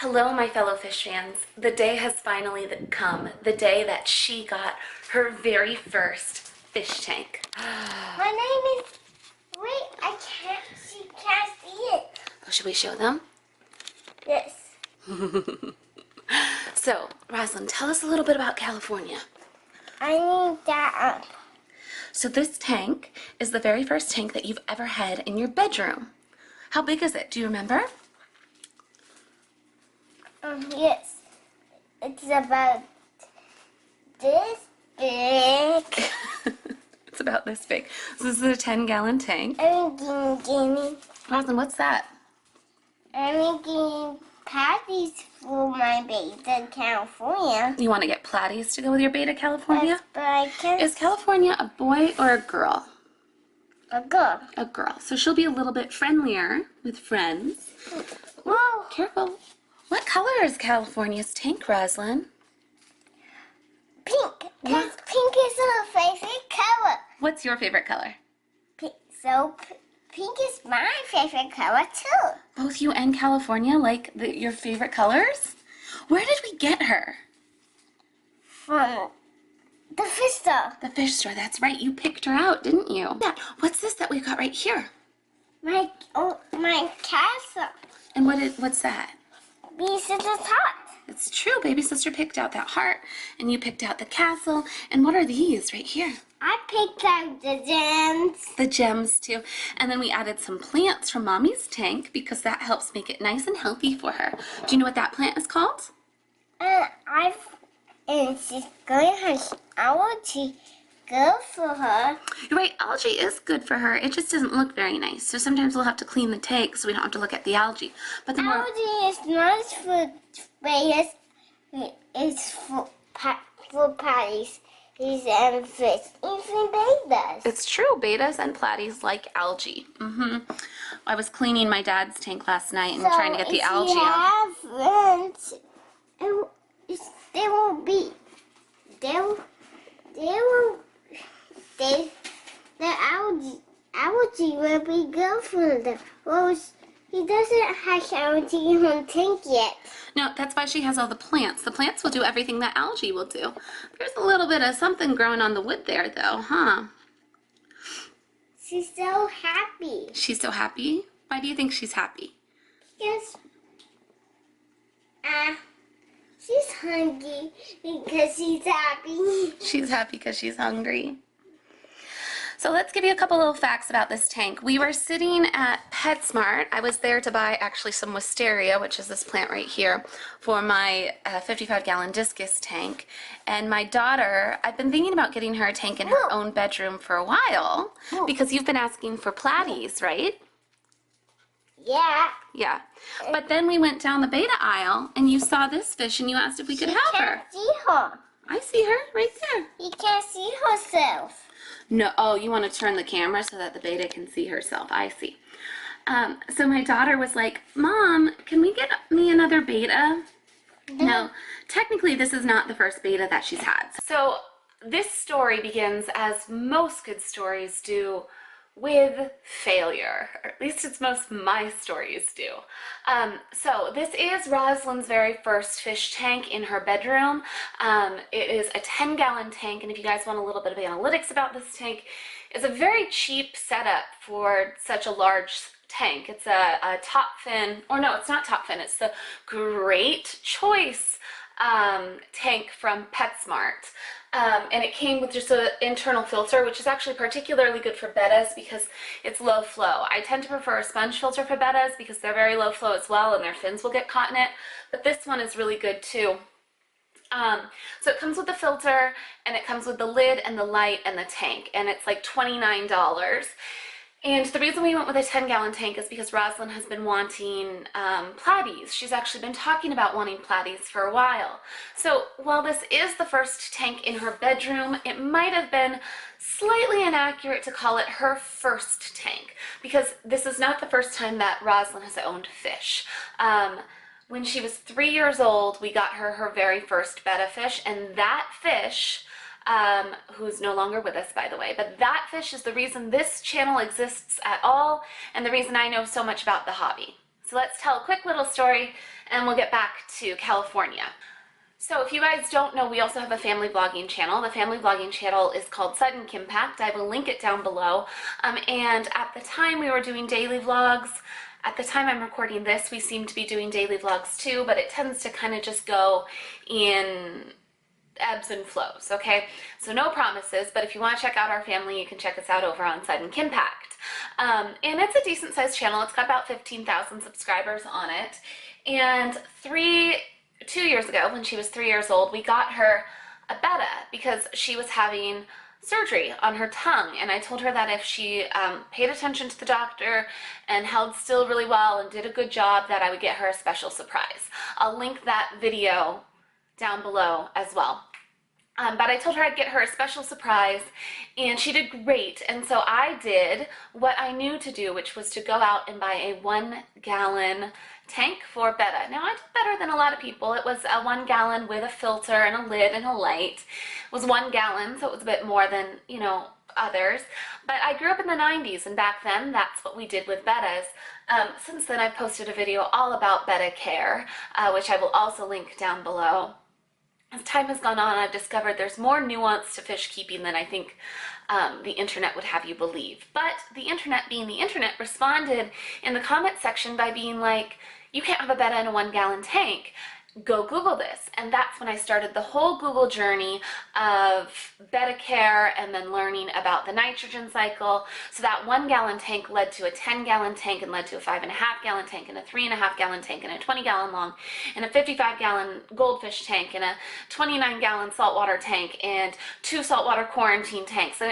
Hello, my fellow fish fans. The day has finally come, the day that she got her very first fish tank. My name is... Wait, she can't see it. Oh, should we show them? Yes. So, Rosalind, tell us a little bit about California. I need that up. So this tank is the very first tank that you've ever had in your bedroom. How big is it? Do you remember? Yes. It's about this big. It's about this big. So this is a 10-gallon tank. I'm getting Rosalind, what's that? I'm making patties for my base in California. You want to get platies to go with your betta California? Yes, but I can't. Is California a boy or a girl? A girl. A girl. So she'll be a little bit friendlier with friends. Whoa. Careful. What color is California's tank, Rosalind? Pink. Because pink is her favorite color. What's your favorite color? Pink. So pink is my favorite color too. Both you and California like your favorite colors? Where did we get her? From the fish store. The fish store, that's right. You picked her out, didn't you? Yeah. What's this that we've got right here? My castle. And what's that? These are the top. It's true. Baby sister picked out that heart, and you picked out the castle. And what are these right here? I picked out the gems. The gems too. And then we added some plants from Mommy's tank because that helps make it nice and healthy for her. Do you know what that plant is called? And she's going to have algae good for her. You're right, algae is good for her. It just doesn't look very nice. So sometimes we'll have to clean the tank so we don't have to look at the algae. But the more Algae is not for babies. It's for patties. These and fish. Even bettas. it's true, bettas and platies like algae. I was cleaning my dad's tank last night and trying to get the algae out. So if you have friends, they will be, the algae will be good for them. Well, he doesn't have algae in the tank yet. No, that's why she has all the plants. The plants will do everything that algae will do. There's a little bit of something growing on the wood there though, huh? She's so happy. She's so happy? Why do you think she's happy? Because, she's hungry because she's happy. She's happy because she's hungry. So let's give you a couple little facts about this tank. We were sitting at PetSmart. I was there to buy actually some wisteria, which is this plant right here, for my 55-gallon discus tank. And my daughter, I've been thinking about getting her a tank in her own bedroom for a while because you've been asking for platies, right? Yeah. Yeah. But then we went down the betta aisle and you saw this fish and you asked if we could have her. Can't see her. I see her right there. She can't see herself. No, oh, you want to turn the camera so that the betta can see herself. I see. So my daughter was like, Mom, can we get me another betta? No, technically this is not the first betta that she's had. So this story begins, as most good stories do, with failure, or at least it's most of my stories do. So this is Rosalind's very first fish tank in her bedroom. It is a 10-gallon tank, and if you guys want a little bit of analytics about this tank, it's a very cheap setup for such a large tank. It's a top fin, or no, it's not top fin, it's the Great Choice tank from PetSmart. And it came with just an internal filter, which is actually particularly good for bettas because it's low flow. I tend to prefer a sponge filter for bettas because they're very low flow as well and their fins will get caught in it, but this one is really good too. So it comes with the filter and it comes with the lid and the light and the tank, and it's like $29. And the reason we went with a 10-gallon tank is because Rosalind has been wanting platies. She's actually been talking about wanting platies for a while. So while this is the first tank in her bedroom, it might have been slightly inaccurate to call it her first tank because this is not the first time that Rosalind has owned fish. When she was 3 years old, we got her her very first betta fish, and that fish who's no longer with us, by the way. But that fish is the reason this channel exists at all, and the reason I know so much about the hobby. So let's tell a quick little story and we'll get back to California. So if you guys don't know, we also have a family vlogging channel. The family vlogging channel is called Sudden Impact. I will link it down below. And at the time we were doing daily vlogs. At the time I'm recording this, we seem to be doing daily vlogs too, but it tends to kind of just go in ebbs and flows, okay? So no promises, but if you want to check out our family, you can check us out over on Sudden Impact. And it's a decent sized channel. It's got about 15,000 subscribers on it. And 2 years ago, when she was 3 years old, we got her a betta because she was having surgery on her tongue, and I told her that if she paid attention to the doctor and held still really well and did a good job, that I would get her a special surprise. I'll link that video down below as well. But I told her I'd get her a special surprise, and she did great. And so I did what I knew to do, which was to go out and buy a 1-gallon tank for betta. Now I did better than a lot of people. It was a 1 gallon with a filter and a lid and a light. It was 1 gallon, so it was a bit more than, you know, others. But I grew up in the 90s, and back then that's what we did with bettas. Since then I've posted a video all about betta care, which I will also link down below. As time has gone on, I've discovered there's more nuance to fish keeping than I think the internet would have you believe. But the internet, being the internet, responded in the comment section by being like, you can't have a betta in a 1 gallon tank. Go Google this. And that's when I started the whole Google journey of betta care and then learning about the nitrogen cycle. So that 1 gallon tank led to a 10 gallon tank and led to a 5.5 gallon tank and a 3.5 gallon tank and a 20 gallon long and a 55 gallon goldfish tank and a 29 gallon saltwater tank and 2 saltwater quarantine tanks. And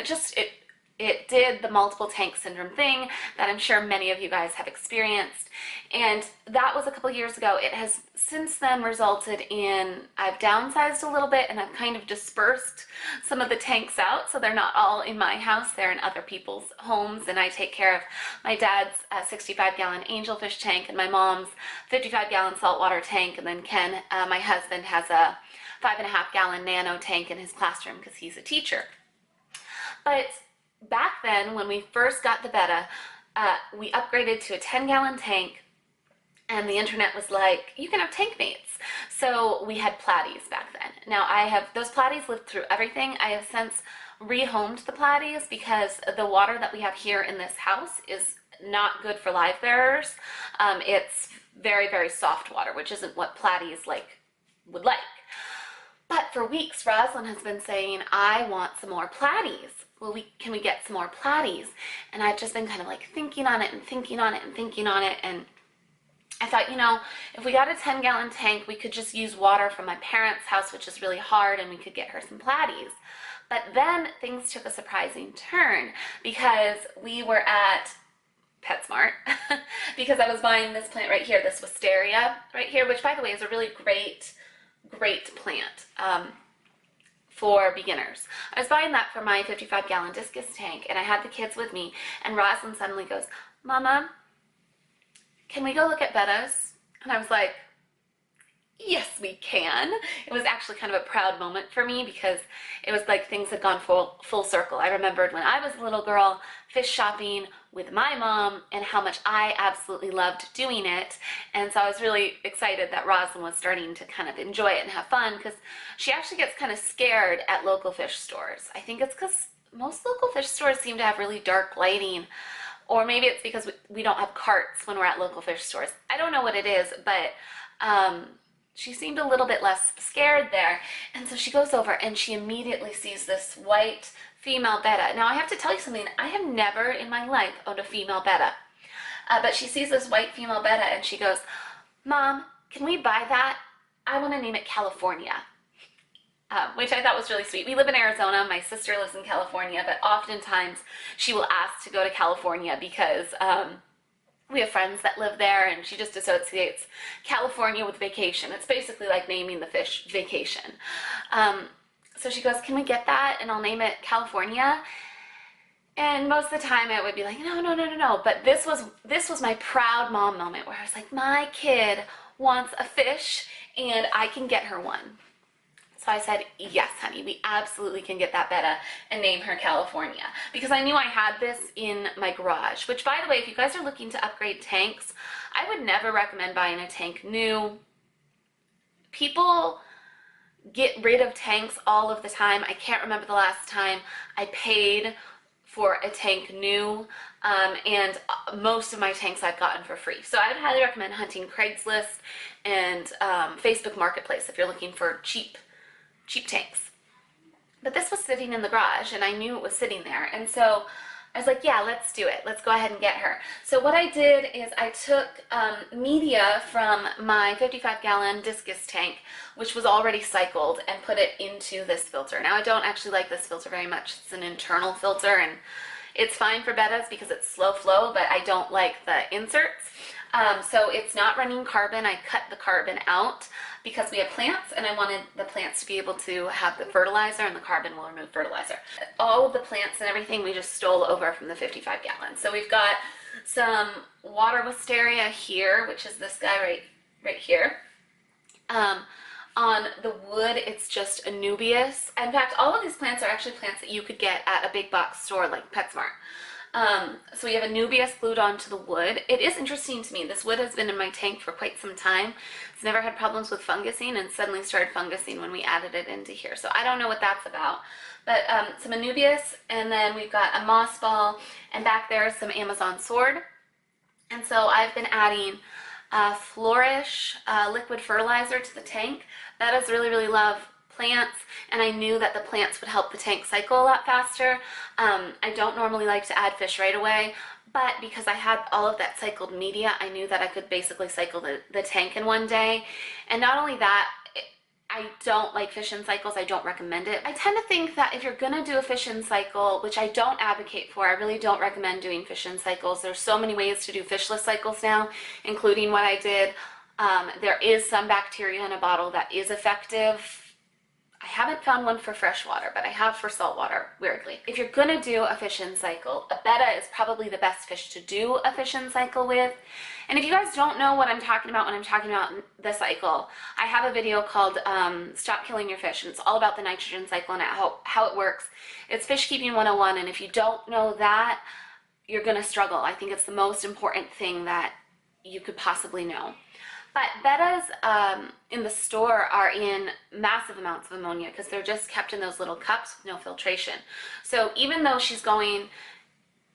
it did the multiple tank syndrome thing that I'm sure many of you guys have experienced. And that was a couple years ago. It has since then resulted in, I've downsized a little bit and I've kind of dispersed some of the tanks out, so they're not all in my house, they're in other people's homes, and I take care of my dad's 65 gallon angelfish tank and my mom's 55 gallon saltwater tank, and then Ken, my husband, has a 5.5 gallon nano tank in his classroom because he's a teacher. But back then, when we first got the betta, we upgraded to a 10 gallon tank, and the internet was like, you can have tankmates. So we had platies back then. Now those platies lived through everything. I have since rehomed the platies because the water that we have here in this house is not good for live bearers. It's very, very soft water, which isn't what platies would like. But for weeks, Rosalind has been saying, I want some more platies. Well, can we get some more platies? And I've just been kind of like thinking on it and thinking on it and thinking on it. And I thought, you know, if we got a 10 gallon tank, we could just use water from my parents' house, which is really hard, and we could get her some platies. But then things took a surprising turn because we were at PetSmart because I was buying this plant right here, this wisteria right here, which by the way is a really great plant for beginners. I was buying that for my 55 gallon discus tank, and I had the kids with me, and Rosalind suddenly goes, Mama, can we go look at bettas? And I was like, yes, we can. It was actually kind of a proud moment for me because it was like things had gone full circle. I remembered when I was a little girl fish shopping with my mom and how much I absolutely loved doing it. And so I was really excited that Rosalind was starting to kind of enjoy it and have fun, because she actually gets kind of scared at local fish stores. I think it's because most local fish stores seem to have really dark lighting, or maybe it's because we don't have carts when we're at local fish stores. I don't know what it is, but she seemed a little bit less scared there. And so she goes over and she immediately sees this white female betta. Now I have to tell you something, I have never in my life owned a female betta. But she sees this white female betta and she goes, Mom, can we buy that? I want to name it California. Which I thought was really sweet. We live in Arizona, my sister lives in California, but oftentimes she will ask to go to California because we have friends that live there, and she just associates California with vacation. It's basically like naming the fish vacation. So she goes, can we get that? And I'll name it California. And most of the time it would be like, no. But this was my proud mom moment where I was like, my kid wants a fish and I can get her one. So I said, yes, honey, we absolutely can get that betta and name her California. Because I knew I had this in my garage, which, by the way, if you guys are looking to upgrade tanks, I would never recommend buying a tank new. People get rid of tanks all of the time. I can't remember the last time I paid for a tank new, and most of my tanks I've gotten for free. So I would highly recommend hunting Craigslist and Facebook Marketplace if you're looking for cheap tanks. But this was sitting in the garage, and I knew it was sitting there, and so I was like, yeah, let's do it. Let's go ahead and get her. So what I did is I took media from my 55-gallon discus tank, which was already cycled, and put it into this filter. Now, I don't actually like this filter very much. It's an internal filter, and it's fine for bettas because it's slow flow, but I don't like the inserts. So it's not running carbon. I cut the carbon out because we have plants, and I wanted the plants to be able to have the fertilizer, and the carbon will remove fertilizer. All of the plants and everything we just stole over from the 55-gallon. So we've got some water wisteria here, which is this guy right here. On the wood, it's just Anubias. In fact, all of these plants are actually plants that you could get at a big box store like PetSmart. So we have Anubias glued onto the wood. It is interesting to me. This wood has been in my tank for quite some time. It's never had problems with fungusing, and suddenly started fungusing when we added it into here. So I don't know what that's about. But some Anubias, and then we've got a moss ball, and back there is some Amazon sword. And so I've been adding Flourish liquid fertilizer to the tank. Bettas really, really love plants, and I knew that the plants would help the tank cycle a lot faster. I don't normally like to add fish right away, but because I had all of that cycled media, I knew that I could basically cycle the tank in one day. And not only that, I don't like fish in cycles. I don't recommend it. I tend to think that if you're gonna do a fish in cycle, which I don't advocate for, I really don't recommend doing fish in cycles. There's so many ways to do fishless cycles now, including what I did. There is some bacteria in a bottle that is effective. I haven't found one for freshwater, but I have for saltwater, weirdly. If you're gonna do a fish in cycle, a betta is probably the best fish to do a fish in cycle with. And if you guys don't know what I'm talking about when I'm talking about the cycle, I have a video called Stop Killing Your Fish, and it's all about the nitrogen cycle and how it works. It's Fish Keeping 101, and if you don't know that, you're gonna struggle. I think it's the most important thing that you could possibly know. But bettas in the store are in massive amounts of ammonia because they're just kept in those little cups with no filtration. So even though she's going,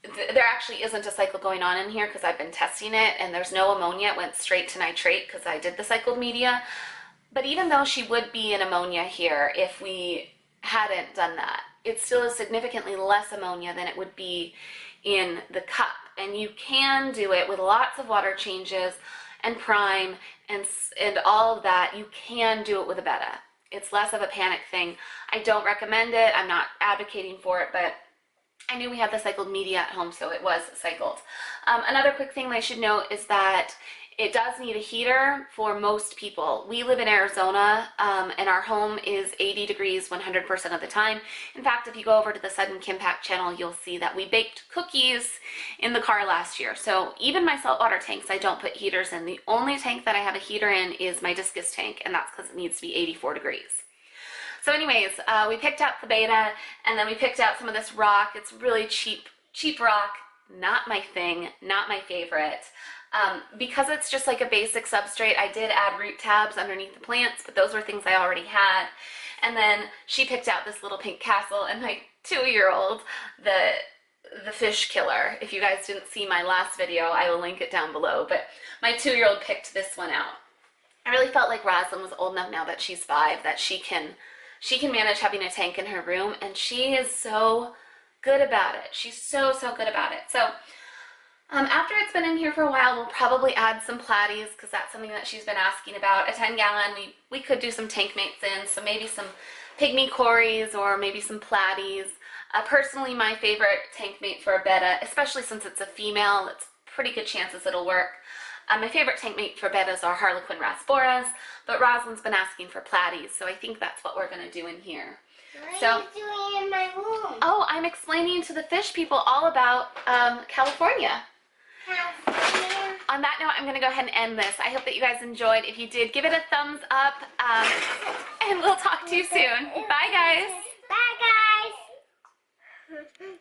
there actually isn't a cycle going on in here because I've been testing it, and there's no ammonia. It went straight to nitrate because I did the cycled media. But even though she would be in ammonia here if we hadn't done that, it still is significantly less ammonia than it would be in the cup. And you can do it with lots of water changes and prime and all of that. You can do it with a betta. It's less of a panic thing. I don't recommend it. I'm not advocating for it, but I knew we had the cycled media at home, so it was cycled. Another quick thing that I should note is that it does need a heater for most people. We live in Arizona, and our home is 80 degrees 100% of the time. In fact, if you go over to the Sudden Kimpact channel, you'll see that we baked cookies in the car last year. So even my saltwater tanks, I don't put heaters in. The only tank that I have a heater in is my discus tank, and that's because it needs to be 84 degrees. So anyways, we picked out the betta, and then we picked out some of this rock. It's really cheap rock. Not my thing, not my favorite. Because it's just like a basic substrate, I did add root tabs underneath the plants, but those were things I already had. And then she picked out this little pink castle, and my 2-year-old, the fish killer. If you guys didn't see my last video, I will link it down below, but my 2-year-old picked this one out. I really felt like Roslyn was old enough now that she's 5 that she can manage having a tank in her room, and she is so good about it. She's so good about it. So after it's been in here for a while, we'll probably add some platies because that's something that she's been asking about. A 10-gallon, we could do some tankmates in, so maybe some pygmy cories or maybe some platies. Personally, my favorite tankmate for a betta, especially since it's a female, it's pretty good chances it'll work. My favorite tankmate for bettas are Harlequin rasporas, but Rosalind's been asking for platies, so I think that's what we're going to do in here. What are you doing in my room? Oh, I'm explaining to the fish people all about California. California. on that note, I'm going to go ahead and end this. I hope that you guys enjoyed. If you did, give it a thumbs up, and we'll talk to you soon. Bye, guys. Bye, guys.